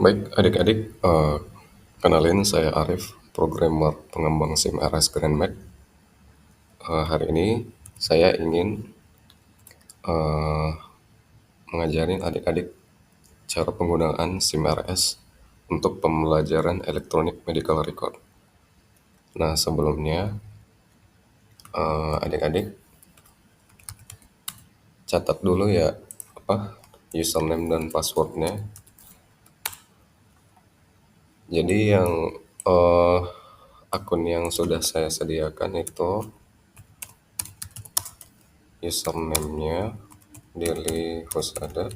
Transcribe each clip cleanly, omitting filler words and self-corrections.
Baik, adik-adik, kenalin saya Arif, programmer pengembang SIM RS GrandMax. Hari ini saya ingin eh, mengajarin adik-adik cara penggunaan SIM RS untuk pembelajaran Electronic Medical Record. Nah, sebelumnya adik-adik catat dulu ya apa username dan passwordnya. Jadi yang eh, akun yang sudah saya sediakan itu username-nya Dili Husada.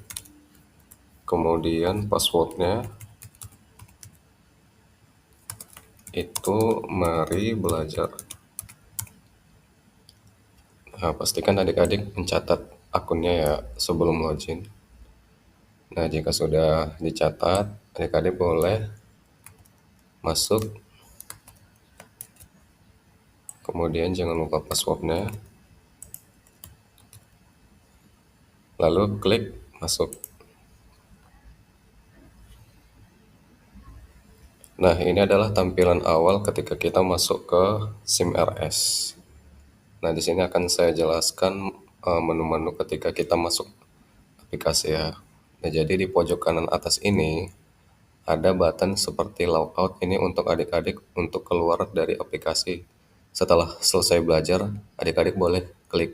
Kemudian passwordnya itu mari belajar. Nah, pastikan adik-adik mencatat akunnya ya sebelum login. Nah, jika sudah dicatat, adik-adik boleh masuk. Kemudian jangan lupa passwordnya. Lalu klik masuk. Nah, ini adalah tampilan awal ketika kita masuk ke SIM RS. Nah, di sini akan saya jelaskan menu-menu ketika kita masuk aplikasi ya. Nah, jadi di pojok kanan atas ini ada button seperti logout ini untuk adik-adik untuk keluar dari aplikasi. Setelah selesai belajar, adik-adik boleh klik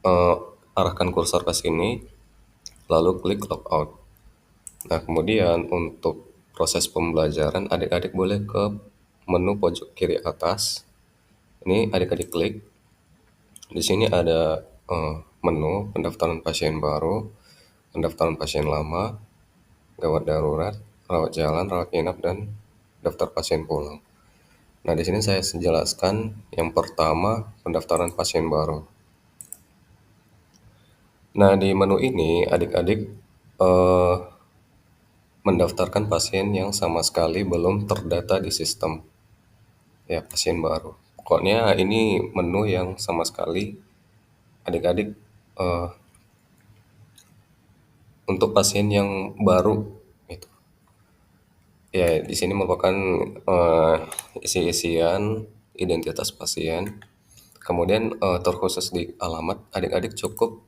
eh, arahkan kursor ke sini, lalu klik logout. Nah, kemudian untuk proses pembelajaran, adik-adik boleh ke menu pojok kiri atas. Ini adik-adik klik. Di sini ada menu pendaftaran pasien baru, pendaftaran pasien lama, gawat darurat, rawat jalan, rawat inap, dan daftar pasien pulang. Nah, di sini saya jelaskan yang pertama pendaftaran pasien baru. Nah, di menu ini adik-adik eh, mendaftarkan pasien yang sama sekali belum terdata di sistem. Ya, pasien baru. Pokoknya ini menu yang sama sekali adik-adik eh, untuk pasien yang baru itu. Ya, di sini merupakan isi-isian identitas pasien. Kemudian terkhusus di alamat, adik-adik cukup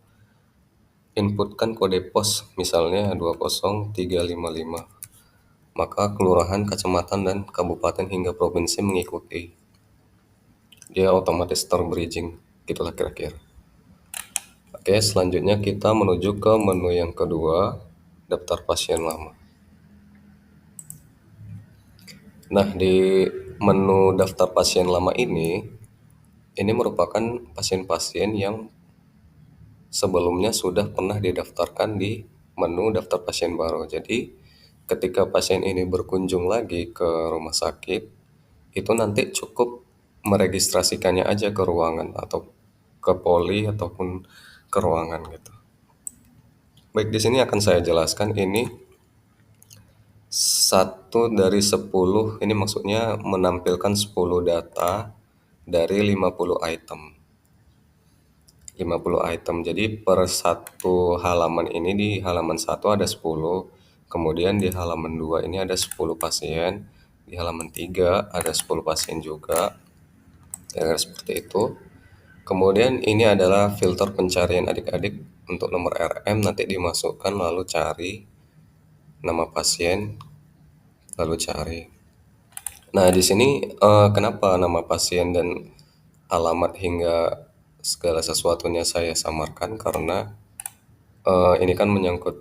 inputkan kode pos misalnya 20355. Maka kelurahan, kecamatan, dan kabupaten hingga provinsi mengikuti. Dia otomatis terbridging, gitulah kira-kira. Oke, selanjutnya kita menuju ke menu yang kedua, daftar pasien lama. Nah, di menu daftar pasien lama ini merupakan pasien-pasien yang sebelumnya sudah pernah didaftarkan di menu daftar pasien baru. Jadi, ketika pasien ini berkunjung lagi ke rumah sakit, itu nanti cukup meregistrasikannya aja ke ruangan atau ke poli ataupun ke ruangan gitu. Baik, di sini akan saya jelaskan ini satu dari 10, ini maksudnya menampilkan 10 data dari 50 item. 50 item. Jadi per satu halaman ini di halaman 1 ada 10, kemudian di halaman 2 ini ada 10 pasien, di halaman 3 ada 10 pasien juga. Ya, seperti itu. Kemudian ini adalah filter pencarian adik-adik untuk nomor RM nanti dimasukkan lalu cari nama pasien lalu cari. Nah, di sini kenapa nama pasien dan alamat hingga segala sesuatunya saya samarkan karena ini kan menyangkut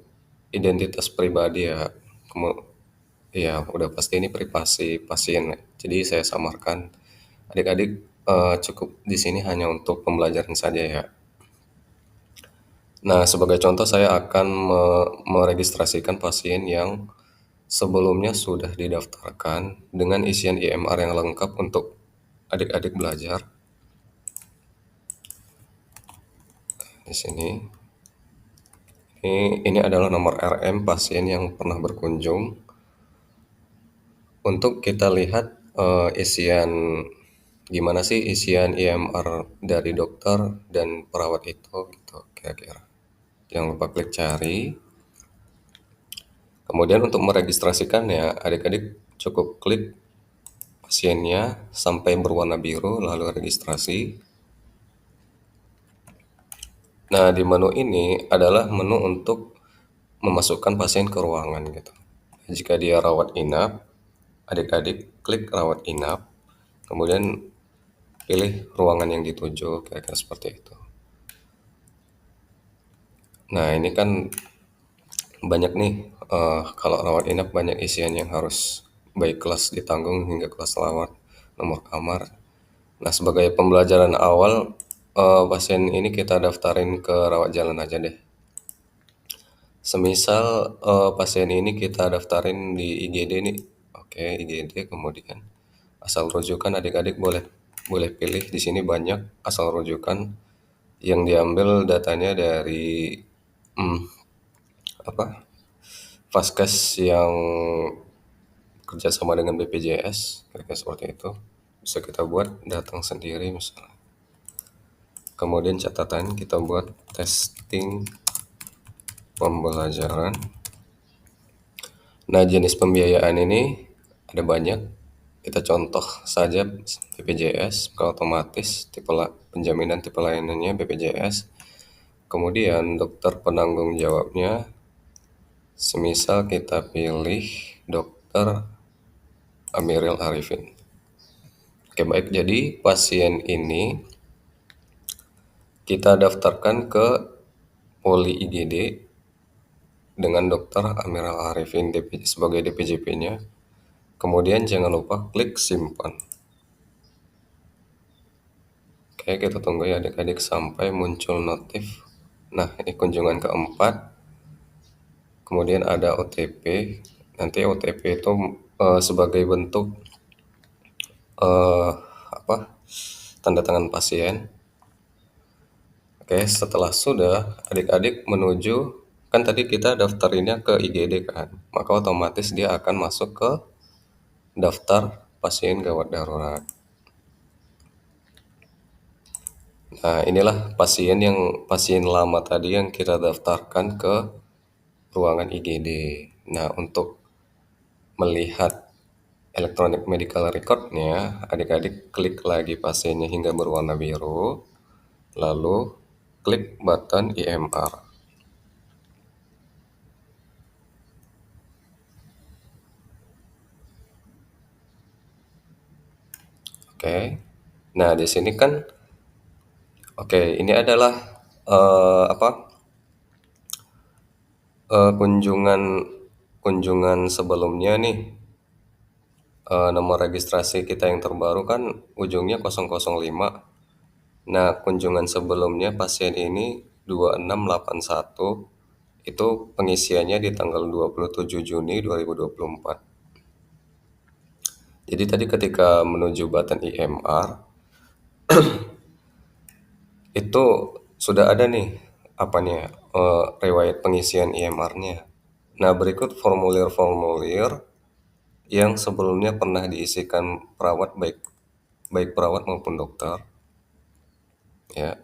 identitas pribadi ya. Ya, udah pasti ini privasi pasien. Jadi saya samarkan. Adik-adik cukup di sini hanya untuk pembelajaran saja ya. Nah, sebagai contoh saya akan meregistrasikan pasien yang sebelumnya sudah didaftarkan dengan isian IMR yang lengkap untuk adik-adik belajar. Di sini, ini adalah nomor RM pasien yang pernah berkunjung. Untuk kita lihat isian gimana sih isian IMR dari dokter dan perawat itu gitu kira-kira. Jangan lupa klik cari. Kemudian untuk meregistrasikannya, adik-adik cukup klik pasiennya sampai berwarna biru lalu registrasi. Nah, di menu ini adalah menu untuk memasukkan pasien ke ruangan gitu. Jika dia rawat inap, adik-adik klik rawat inap, kemudian pilih ruangan yang dituju, kira-kira seperti itu. Nah, ini kan banyak nih, kalau rawat inap banyak isian yang harus baik kelas ditanggung hingga kelas rawat, nomor kamar. Nah, sebagai pembelajaran awal, pasien ini kita daftarin ke rawat jalan aja deh. Semisal pasien ini kita daftarin di IGD nih. Oke, IGD kemudian asal rujukan adik-adik boleh boleh pilih di sini banyak asal rujukan yang diambil datanya dari hmm, apa? Vaskes yang kerjasama dengan BPJS, kira-kira seperti itu. Bisa kita buat datang sendiri misalnya. Kemudian catatan kita buat testing pembelajaran. Nah, jenis pembiayaan ini ada banyak. Kita contoh saja BPJS, kalau otomatis penjaminan tipe layanannya BPJS. Kemudian dokter penanggung jawabnya, semisal kita pilih dokter Amiril Arifin. Oke, baik. Jadi pasien ini kita daftarkan ke Poli IGD dengan dokter Amiril Arifin sebagai DPJP-nya. Kemudian jangan lupa klik simpan. Oke, kita tunggu ya adik-adik sampai muncul notif. Nah, ini kunjungan keempat. Kemudian ada OTP. Nanti OTP itu sebagai bentuk eh, apa? Tanda tangan pasien. Oke, setelah sudah adik-adik menuju, kan tadi kita daftarinnya ke IGD kan, maka otomatis dia akan masuk ke daftar pasien gawat darurat. Nah, inilah pasien lama tadi yang kita daftarkan ke ruangan IGD. Nah, untuk melihat electronic medical record-nya, adik-adik klik lagi pasiennya hingga berwarna biru, lalu klik button IMR. Oke. Nah, di sini kan oke, ini adalah apa? Kunjungan kunjungan sebelumnya nih. Nomor registrasi kita yang terbaru kan ujungnya 005. Nah, kunjungan sebelumnya pasien ini 2681 itu pengisiannya di tanggal 27 Juni 2024. Jadi tadi ketika menuju button IMR itu sudah ada nih apanya riwayat pengisian IMR-nya. Nah, berikut formulir-formulir yang sebelumnya pernah diisikan perawat baik baik perawat maupun dokter. Ya,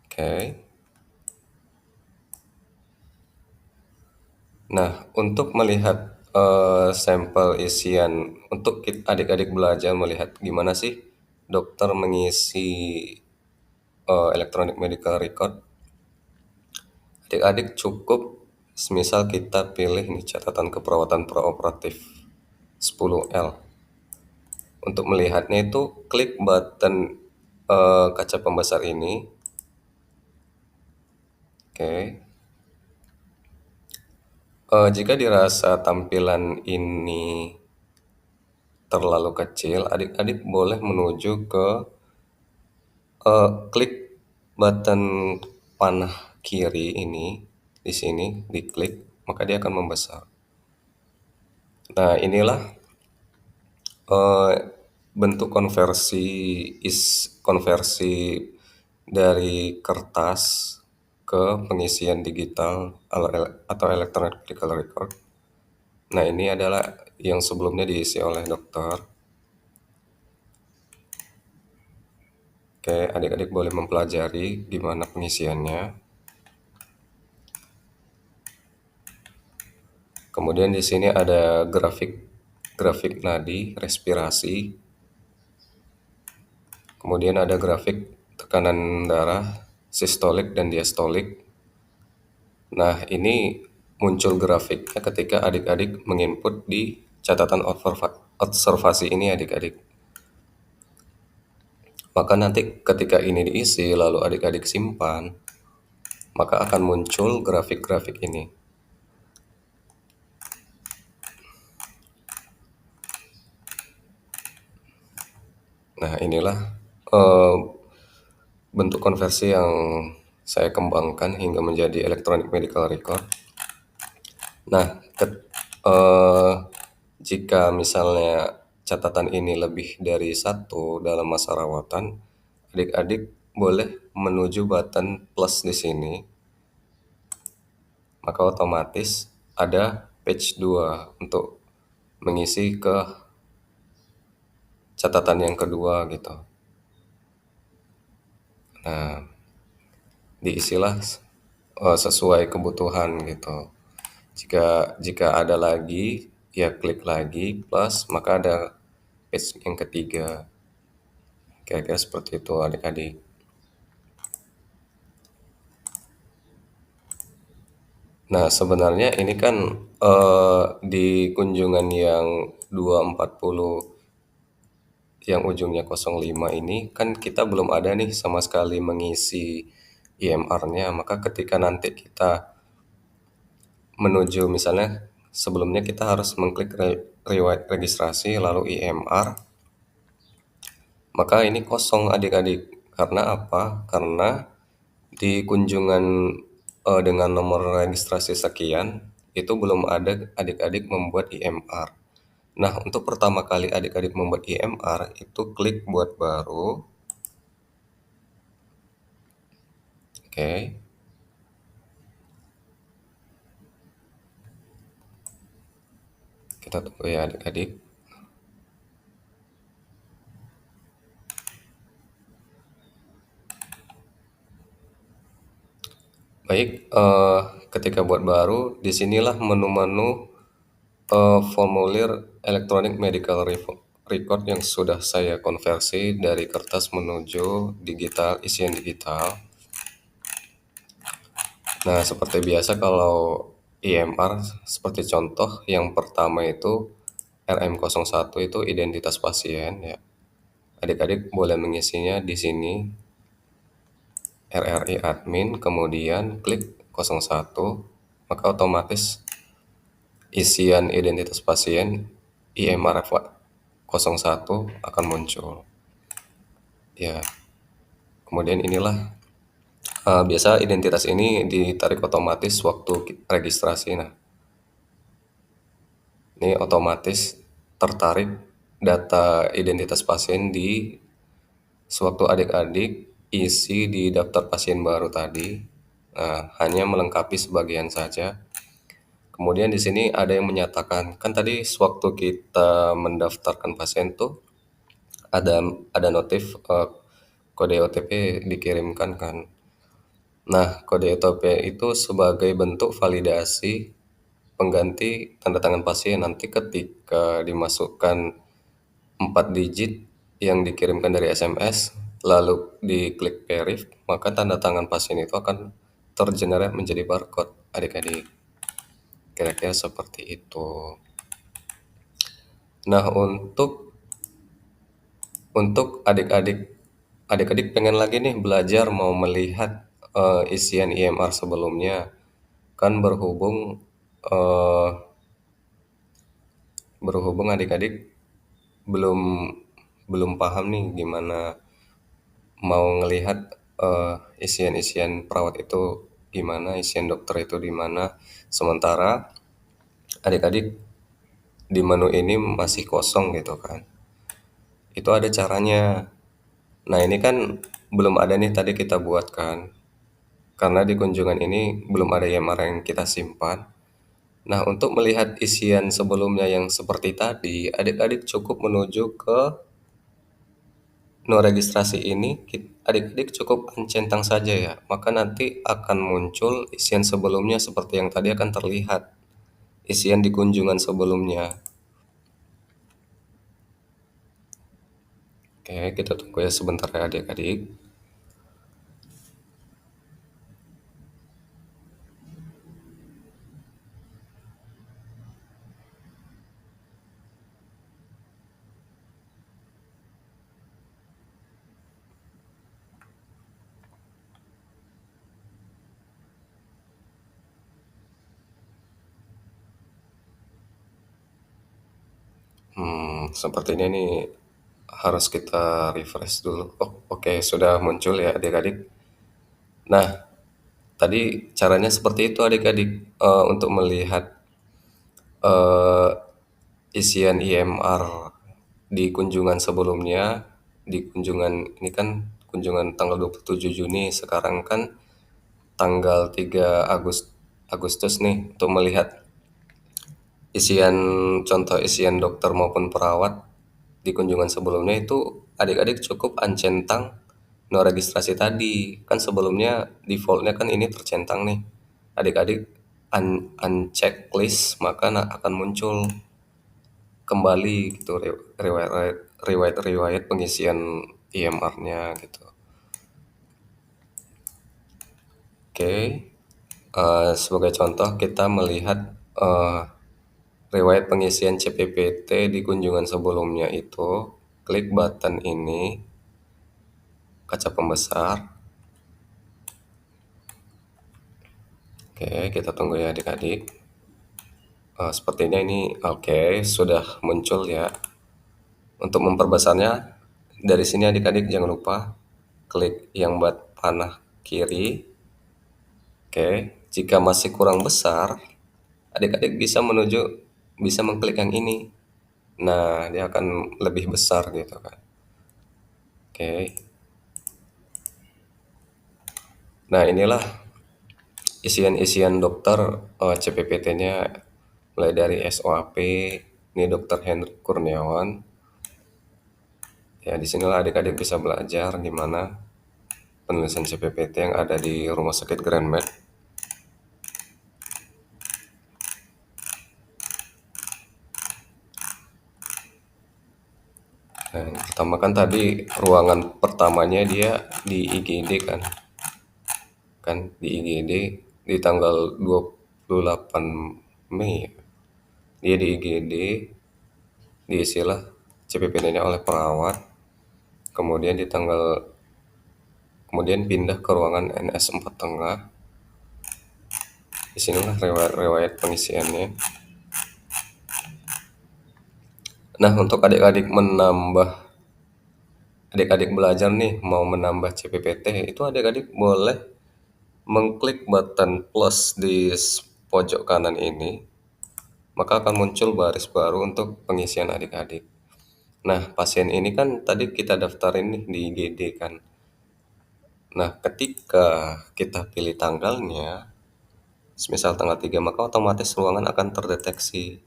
oke. Nah, untuk melihat sampel isian, untuk adik-adik belajar melihat gimana sih dokter mengisi electronic medical record, adik-adik cukup semisal kita pilih nih catatan keperawatan praoperatif 10L. Untuk melihatnya itu klik button kaca pembesar ini. Oke. Jika dirasa tampilan ini terlalu kecil, adik-adik boleh menuju ke klik button panah kiri ini di sini, diklik, maka dia akan membesar. Nah, inilah eh, bentuk konversi dari kertas ke pengisian digital atau electronic medical record. Nah, ini adalah yang sebelumnya diisi oleh dokter. Oke, adik-adik boleh mempelajari gimana pengisiannya. Kemudian di sini ada grafik nadi, respirasi, kemudian ada grafik tekanan darah, sistolik dan diastolik. Nah, ini muncul grafiknya ketika adik-adik menginput di catatan observasi ini adik-adik. Maka nanti ketika ini diisi lalu adik-adik simpan, maka akan muncul grafik-grafik ini. Nah, inilah eh, bentuk konversi yang saya kembangkan hingga menjadi electronic medical record. Nah, eh, jika misalnya catatan ini lebih dari satu dalam masa rawatan, adik-adik boleh menuju button plus di sini, maka otomatis ada page 2 untuk mengisi ke catatan yang kedua gitu. Nah, diisilah sesuai kebutuhan gitu. Jika ada lagi, ya klik lagi plus, maka ada page yang ketiga. Kira-kira seperti itu adik-adik. Nah, sebenarnya ini kan di kunjungan yang 240 yang ujungnya 05 ini kan kita belum ada nih sama sekali mengisi IMR-nya. Maka ketika nanti kita menuju misalnya sebelumnya kita harus mengklik riwayat registrasi lalu IMR, maka ini kosong adik-adik. Karena apa? Karena di kunjungan dengan nomor registrasi sekian itu belum ada adik-adik membuat IMR. Nah, untuk pertama kali adik-adik membuat IMR itu klik buat baru. Oke. Kita tunggu ya adik-adik. Baik, ketika buat baru, disinilah menu-menu formulir Electronic Medical Record yang sudah saya konversi dari kertas menuju digital, isian digital. Nah, seperti biasa kalau IMR, seperti contoh yang pertama itu RM01 itu identitas pasien ya. Adik-adik boleh mengisinya di sini RRI admin, kemudian klik 01, maka otomatis isian identitas pasien IMR 01 akan muncul. Ya, kemudian inilah biasa identitas ini ditarik otomatis waktu registrasi. Nah, ini otomatis tertarik data identitas pasien di sewaktu adik-adik isi di daftar pasien baru tadi. Nah, hanya melengkapi sebagian saja. Kemudian di sini ada yang menyatakan, kan tadi sewaktu kita mendaftarkan pasien tuh ada notif kode OTP dikirimkan kan. Nah, kode OTP itu sebagai bentuk validasi pengganti tanda tangan pasien. Nanti ketika dimasukkan 4 digit yang dikirimkan dari SMS, lalu diklik verif, maka tanda tangan pasien itu akan tergenerate menjadi barcode adik-adik. Kira-kira seperti itu. Nah, untuk adik-adik pengen lagi nih belajar mau melihat isian IMR sebelumnya, kan eh, berhubung adik-adik belum belum paham nih gimana mau ngelihat isian-isian perawat itu gimana, isian dokter itu di mana. Sementara adik-adik di menu ini masih kosong gitu kan. Itu ada caranya. Nah, ini kan belum ada nih tadi kita buatkan. Karena di kunjungan ini belum ada IMR yang kita simpan. Nah, untuk melihat isian sebelumnya yang seperti tadi, adik-adik cukup menuju ke no registrasi ini, adik-adik cukup centang saja ya. Maka nanti akan muncul isian sebelumnya seperti yang tadi akan terlihat. isian di kunjungan sebelumnya. Oke, kita tunggu ya sebentar ya adik-adik. Sepertinya ini harus kita refresh dulu. Oh, oke, sudah muncul ya adik-adik. Nah, tadi caranya seperti itu adik-adik, untuk melihat eh, isian IMR di kunjungan sebelumnya, di kunjungan ini kan kunjungan tanggal 27 Juni, sekarang kan tanggal 3 Agustus nih, untuk melihat isian, contoh isian dokter maupun perawat di kunjungan sebelumnya itu adik-adik cukup uncentang no registrasi tadi. Kan sebelumnya defaultnya kan ini tercentang nih. Adik-adik uncheck list maka akan muncul kembali gitu riwayat pengisian IMR-nya gitu. Oke, sebagai contoh kita melihat riwayat pengisian CPPT di kunjungan sebelumnya itu, klik button ini, kaca pembesar. Oke, kita tunggu ya adik-adik. Sepertinya ini oke, sudah muncul ya. Untuk memperbesarnya, dari sini adik-adik jangan lupa klik yang panah kiri. Oke, jika masih kurang besar, adik-adik bisa mengklik yang ini. Nah, dia akan lebih besar gitu kan. Oke. Nah, inilah isian-isian dokter, CPPT-nya mulai dari SOAP, ini Dokter Hendrik Kurniawan. Ya, di sinilah adik-adik bisa belajar gimana penulisan CPPT yang ada di Rumah Sakit Grand Med. Nah, yang pertama kan tadi ruangan pertamanya dia di IGD kan di IGD di tanggal 28 Mei ya. Dia di IGD, diisilah CPPT-nya oleh perawat, kemudian kemudian pindah ke ruangan NS 4 Tengah. Disinilah riwayat pengisiannya. Nah, untuk adik-adik belajar nih mau menambah CPPT, itu adik-adik boleh mengklik button plus di pojok kanan ini, maka akan muncul baris baru untuk pengisian adik-adik. Nah, pasien ini kan tadi kita daftarin nih di IGD kan. Nah, ketika kita pilih tanggalnya, semisal tanggal 3, maka otomatis ruangan akan terdeteksi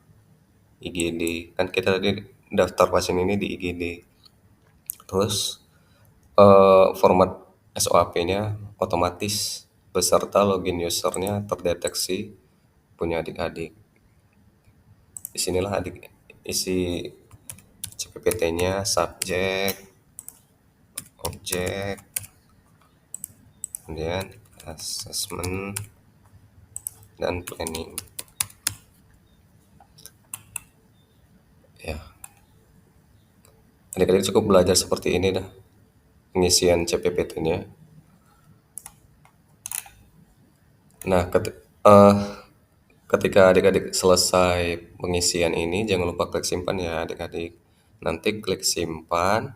IGD. Kan kita tadi daftar pasien ini di IGD. Terus format SOAP-nya otomatis beserta login usernya terdeteksi punya adik-adik. Disinilah isi CPPT-nya, subjek, objek, kemudian assessment, dan planning. Ya, adik-adik cukup belajar seperti ini dah pengisian CPPT-nya. Nah, ketika adik-adik selesai pengisian ini, jangan lupa klik simpan ya adik-adik. Nanti klik simpan,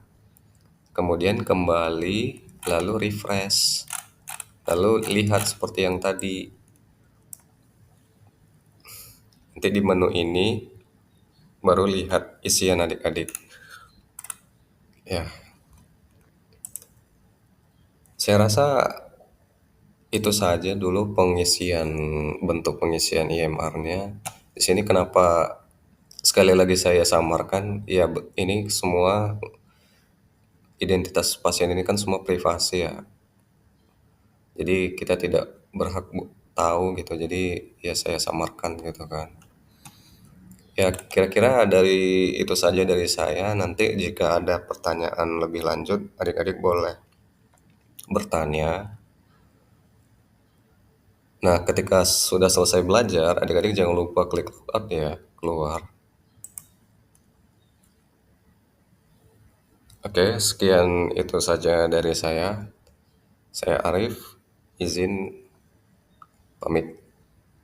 kemudian kembali, lalu refresh. Lalu lihat seperti yang tadi. Nanti di menu ini baru lihat isian adik-adik. Ya, saya rasa itu saja dulu bentuk pengisian IMR-nya. Di sini kenapa sekali lagi saya samarkan, ya ini semua identitas pasien ini kan semua privasi ya. Jadi kita tidak berhak tahu gitu. Jadi ya saya samarkan gitu kan. Ya, kira-kira dari itu saja dari saya. Nanti jika ada pertanyaan lebih lanjut, adik-adik boleh bertanya. Nah, ketika sudah selesai belajar, adik-adik jangan lupa klik logout ya, keluar. Oke, sekian itu saja dari saya. Saya Arif, izin pamit.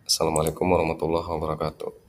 Assalamualaikum warahmatullahi wabarakatuh.